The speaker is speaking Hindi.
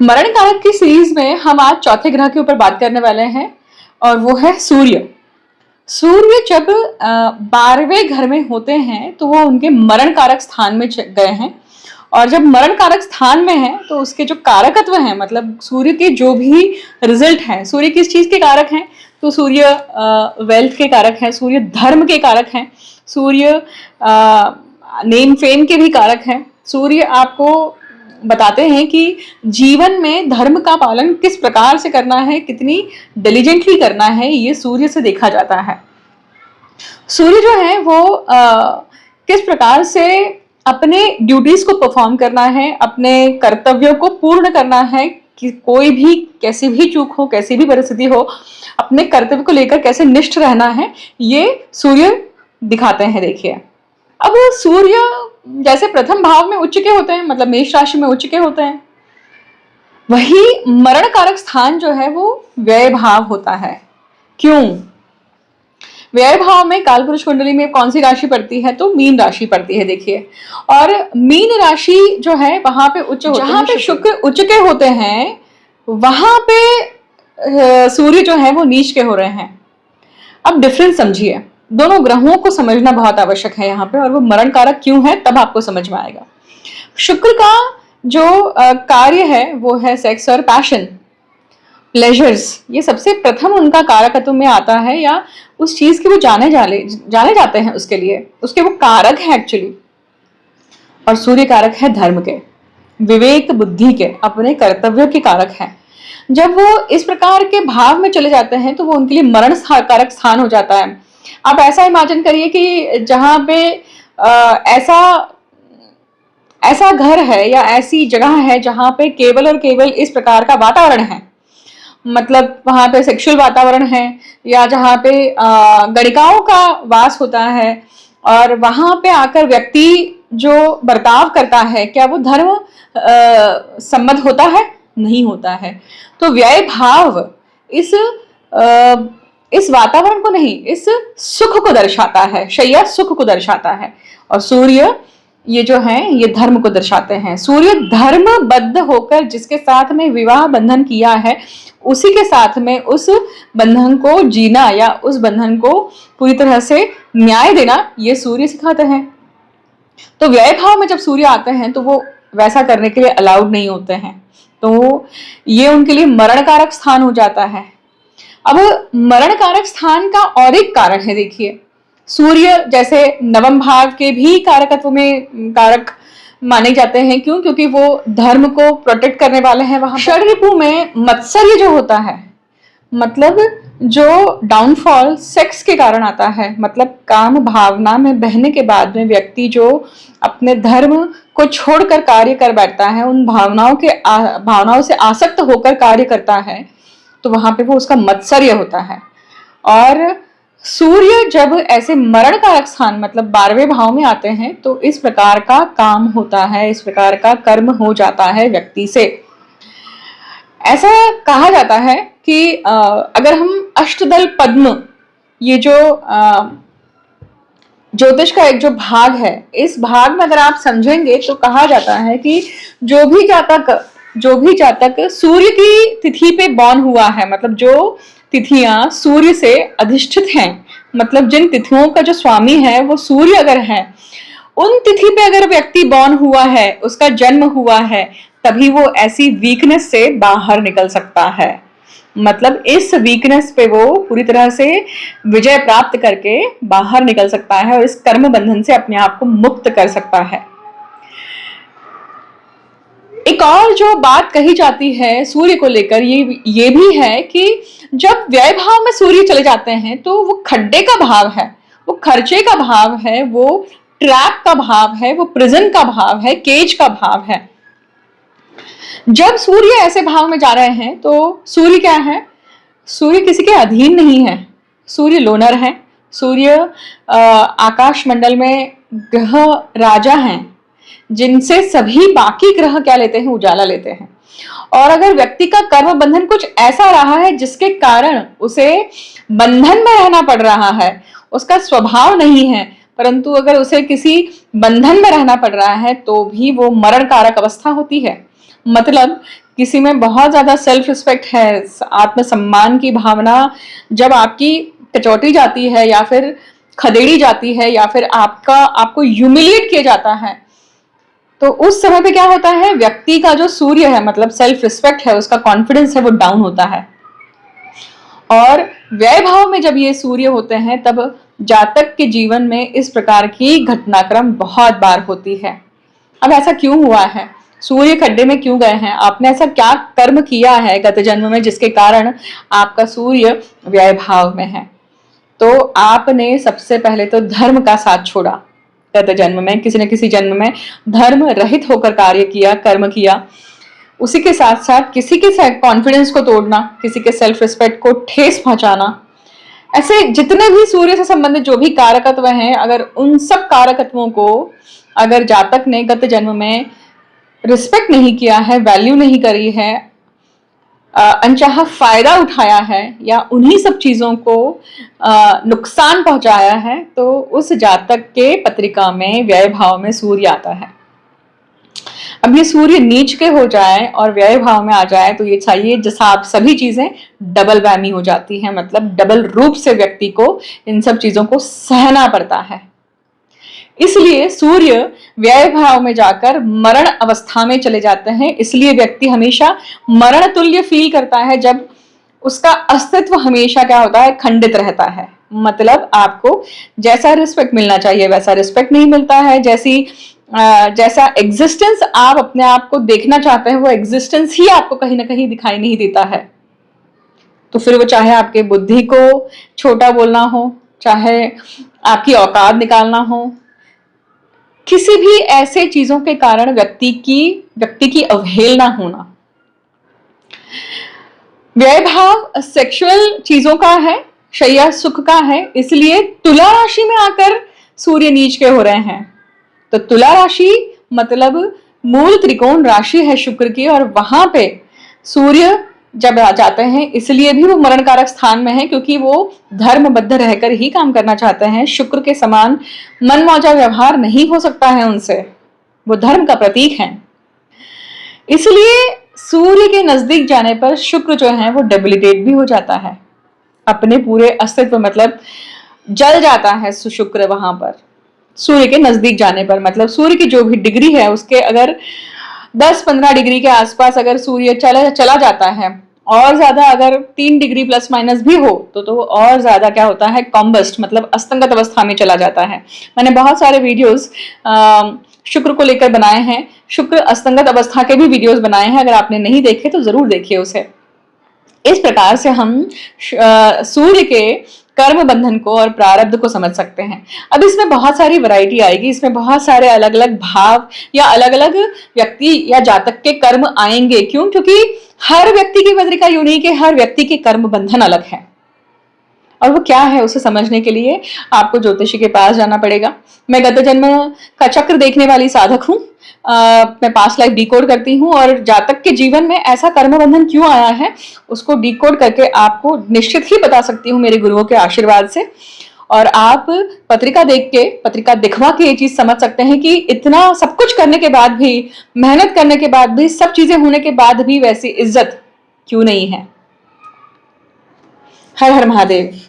मरण कारक की सीरीज में हम आज चौथे ग्रह के ऊपर बात करने वाले हैं और वो है सूर्य। सूर्य जब 12वें घर में होते हैं तो वो उनके मरण कारक स्थान में गए हैं और जब मरण कारक स्थान में है तो उसके जो कारकत्व हैं, मतलब सूर्य के जो भी रिजल्ट हैं, सूर्य किस चीज के कारक हैं, तो सूर्य वेल्थ के कारक हैं, सूर्य धर्म के कारक हैं, सूर्य नेम फेम के भी कारक हैं। सूर्य आपको बताते हैं कि जीवन में धर्म का पालन किस प्रकार से करना है, कितनी डिलीजेंटली करना है, ये सूर्य से देखा जाता है। सूर्य जो है वो किस प्रकार से अपने ड्यूटीज को परफॉर्म करना है, अपने कर्तव्यों को पूर्ण करना है, कि कोई भी कैसी भी चूक हो, कैसी भी परिस्थिति हो, अपने कर्तव्य को लेकर कैसे निष्ठ रहना है, ये सूर्य दिखाते हैं। देखिए, अब सूर्य जैसे प्रथम भाव में उच्च के होते हैं, मतलब मेष राशि में उच्च के होते हैं, वही मरण कारक स्थान जो है वो व्यय भाव होता है। क्यों? व्यय भाव में कालपुरुष कुंडली में कौन सी राशि पड़ती है, तो मीन राशि पड़ती है। देखिए, और मीन राशि जो है वहां पे उच्च होते हैं, जहां पे शुक्र उच्च के होते हैं वहां पे सूर्य जो है वो नीच के हो रहे हैं। अब डिफरेंस समझिए, दोनों ग्रहों को समझना बहुत आवश्यक है यहाँ पे, और वो मरण कारक क्यों है तब आपको समझ में आएगा। शुक्र का जो कार्य है वो है सेक्स और पैशन, प्लेजर्स, ये सबसे प्रथम उनका कारकत्व में आता है, या उस चीज के वो जाने जाते हैं, उसके लिए उसके वो कारक है एक्चुअली। और सूर्य कारक है धर्म के, विवेक बुद्धि के, अपने कर्तव्यों के कारक है। जब वो इस प्रकार के भाव में चले जाते हैं तो वो उनके लिए मरण कारक स्थान हो जाता है। आप ऐसा इमेजिन करिए कि जहां पे ऐसा घर है या ऐसी जगह है जहां पे केवल और केवल इस प्रकार का वातावरण है, मतलब वहां पे सेक्सुअल वातावरण है, या जहां पे गणिकाओं का वास होता है, और वहां पे आकर व्यक्ति जो बर्ताव करता है, क्या वो धर्म सम्मत होता है? नहीं होता है। तो व्यय भाव इस वातावरण को नहीं, इस सुख को दर्शाता है, शैया सुख को दर्शाता है। और सूर्य ये जो है ये धर्म को दर्शाते हैं। सूर्य धर्मबद्ध होकर जिसके साथ में विवाह बंधन किया है, उसी के साथ में उस बंधन को जीना या उस बंधन को पूरी तरह से न्याय देना, ये सूर्य सिखाते हैं। तो व्यय भाव में जब सूर्य आते हैं तो वो वैसा करने के लिए अलाउड नहीं होते हैं, तो ये उनके लिए मरण कारक स्थान हो जाता है। अब मरण कारक स्थान का और एक कारण है। देखिए, सूर्य जैसे नवम भाव के भी कारकत्व में कारक माने जाते हैं। क्यों? क्योंकि वो धर्म को प्रोटेक्ट करने वाले हैं। वहां षडरिपु में मत्सर्य जो होता है, मतलब जो डाउनफॉल सेक्स के कारण आता है, मतलब काम भावना में बहने के बाद में व्यक्ति जो अपने धर्म को छोड़कर कार्य कर बैठता है, उन भावनाओं से आसक्त होकर कार्य करता है, तो वहां पे वो उसका मत्सर्य होता है। और सूर्य जब ऐसे मरण कारक स्थान मतलब 12वें भाव में आते हैं तो इस प्रकार का काम होता है, इस प्रकार का कर्म हो जाता है व्यक्ति से। ऐसा कहा जाता है कि अगर हम अष्टदल पद्म, ये जो ज्योतिष का एक जो भाग है, इस भाग में अगर आप समझेंगे तो कहा जाता है कि जो भी जातक सूर्य की तिथि पे बॉर्न हुआ है, मतलब जो तिथियां सूर्य से अधिष्ठित हैं, मतलब जिन तिथियों का जो स्वामी है वो सूर्य अगर है, उन तिथि पे अगर व्यक्ति बॉर्न हुआ है, उसका जन्म हुआ है, तभी वो ऐसी वीकनेस से बाहर निकल सकता है। मतलब इस वीकनेस पे वो पूरी तरह से विजय प्राप्त करके बाहर निकल सकता है और इस कर्म बंधन से अपने आप को मुक्त कर सकता है। एक और जो बात कही जाती है सूर्य को लेकर ये भी है कि जब व्यय भाव में सूर्य चले जाते हैं तो वो खड्डे का भाव है, वो खर्चे का भाव है, वो ट्रैप का भाव है, वो प्रिजन का भाव है, केज का भाव है। जब सूर्य ऐसे भाव में जा रहे हैं तो सूर्य क्या है? सूर्य किसी के अधीन नहीं है, सूर्य लोनर है। सूर्य आकाश मंडल में ग्रह राजा हैं, जिनसे सभी बाकी ग्रह क्या लेते हैं? उजाला लेते हैं। और अगर व्यक्ति का कर्म बंधन कुछ ऐसा रहा है जिसके कारण उसे बंधन में रहना पड़ रहा है, उसका स्वभाव नहीं है, परंतु अगर उसे किसी बंधन में रहना पड़ रहा है तो भी वो मरण कारक अवस्था होती है। मतलब किसी में बहुत ज्यादा सेल्फ रिस्पेक्ट है, आत्मसम्मान की भावना जब आपकी कचौटी जाती है या फिर खदेड़ी जाती है या फिर आपको ह्यूमिलिएट किया जाता है, तो उस समय पे क्या होता है, व्यक्ति का जो सूर्य है मतलब सेल्फ रिस्पेक्ट है, उसका कॉन्फिडेंस है, वो डाउन होता है। और व्यय भाव में जब ये सूर्य होते हैं तब जातक के जीवन में इस प्रकार की घटनाक्रम बहुत बार होती है। अब ऐसा क्यों हुआ है, सूर्य खड्डे में क्यों गए हैं, आपने ऐसा क्या कर्म किया है गत जन्म में जिसके कारण आपका सूर्य व्यय भाव में है? तो आपने सबसे पहले तो धर्म का साथ छोड़ा गत जन्म में, किसी न किसी जन्म में धर्म रहित होकर कार्य किया, कर्म किया। उसी के साथ साथ किसी के कॉन्फिडेंस को तोड़ना, किसी के सेल्फ रिस्पेक्ट को ठेस पहुंचाना, ऐसे जितने भी सूर्य से संबंधित जो भी कारकत्व हैं, अगर उन सब कारकत्वों को अगर जातक ने गत जन्म में रिस्पेक्ट नहीं किया है, वैल्यू नहीं करी है, अनचाहा फायदा उठाया है या उन्हीं सब चीजों को नुकसान पहुंचाया है, तो उस जातक के पत्रिका में व्यय भाव में सूर्य आता है। अब ये सूर्य नीच के हो जाए और व्यय भाव में आ जाए तो ये चाहिए जैसा आप सभी चीजें डबल वैमी हो जाती हैं, मतलब डबल रूप से व्यक्ति को इन सब चीजों को सहना पड़ता है। इसलिए सूर्य व्यय भाव में जाकर मरण अवस्था में चले जाते हैं। इसलिए व्यक्ति हमेशा मरण तुल्य फील करता है जब उसका अस्तित्व हमेशा क्या होता है, खंडित रहता है। मतलब आपको जैसा रिस्पेक्ट मिलना चाहिए वैसा रिस्पेक्ट नहीं मिलता है, जैसा एग्जिस्टेंस आप अपने आप को देखना चाहते हैं वो एग्जिस्टेंस ही आपको कहीं ना कहीं दिखाई नहीं देता है। तो फिर वो चाहे आपके बुद्धि को छोटा बोलना हो, चाहे आपकी औकात निकालना हो, किसी भी ऐसे चीजों के कारण व्यक्ति की अवहेलना होना। व्यय भाव सेक्सुअल चीजों का है, शैया सुख का है, इसलिए तुला राशि में आकर सूर्य नीच के हो रहे हैं। तो तुला राशि मतलब मूल त्रिकोण राशि है शुक्र की, और वहां पे सूर्य जब आ जाते हैं इसलिए भी वो मरण कारक स्थान में है, क्योंकि वो धर्मबद्ध रहकर ही काम करना चाहते हैं। शुक्र के समान मनमौजा व्यवहार नहीं हो सकता है उनसे, वो धर्म का प्रतीक है। इसलिए सूर्य के नजदीक जाने पर शुक्र जो है वो डेबिलिटेट भी हो जाता है, अपने पूरे अस्तित्व मतलब जल जाता है शुक्र वहां पर सूर्य के नजदीक जाने पर। मतलब सूर्य की जो भी डिग्री है उसके अगर 10-15 डिग्री के आसपास अगर सूर्य चला जाता है, और ज्यादा अगर 3 डिग्री प्लस माइनस भी हो तो और ज्यादा क्या होता है, कॉम्बस्ट मतलब अस्तंगत अवस्था में चला जाता है। मैंने बहुत सारे वीडियोस शुक्र को लेकर बनाए हैं, शुक्र अस्तंगत अवस्था के भी वीडियोस बनाए हैं, अगर आपने नहीं देखे तो जरूर देखिए उसे। इस प्रकार से हम सूर्य के कर्म बंधन को और प्रारब्ध को समझ सकते हैं। अब इसमें बहुत सारी वैरायटी आएगी, इसमें बहुत सारे अलग अलग भाव या अलग अलग व्यक्ति या जातक के कर्म आएंगे। क्यों? क्योंकि हर व्यक्ति की पत्रिका यूनिक है, हर व्यक्ति के कर्म बंधन अलग है, और वो क्या है उसे समझने के लिए आपको ज्योतिषी के पास जाना पड़ेगा। मैं गत जन्म का चक्र देखने वाली साधक हूँ, मैं पास्ट लाइफ डिकोड करती हूँ, और जातक के जीवन में ऐसा कर्म बंधन क्यों आया है उसको डिकोड करके आपको निश्चित ही बता सकती हूँ मेरे गुरुओं के आशीर्वाद से। और आप पत्रिका देख के, पत्रिका दिखवा के ये चीज समझ सकते हैं कि इतना सब कुछ करने के बाद भी, मेहनत करने के बाद भी, सब चीजें होने के बाद भी वैसी इज्जत क्यों नहीं है। हर हर महादेव।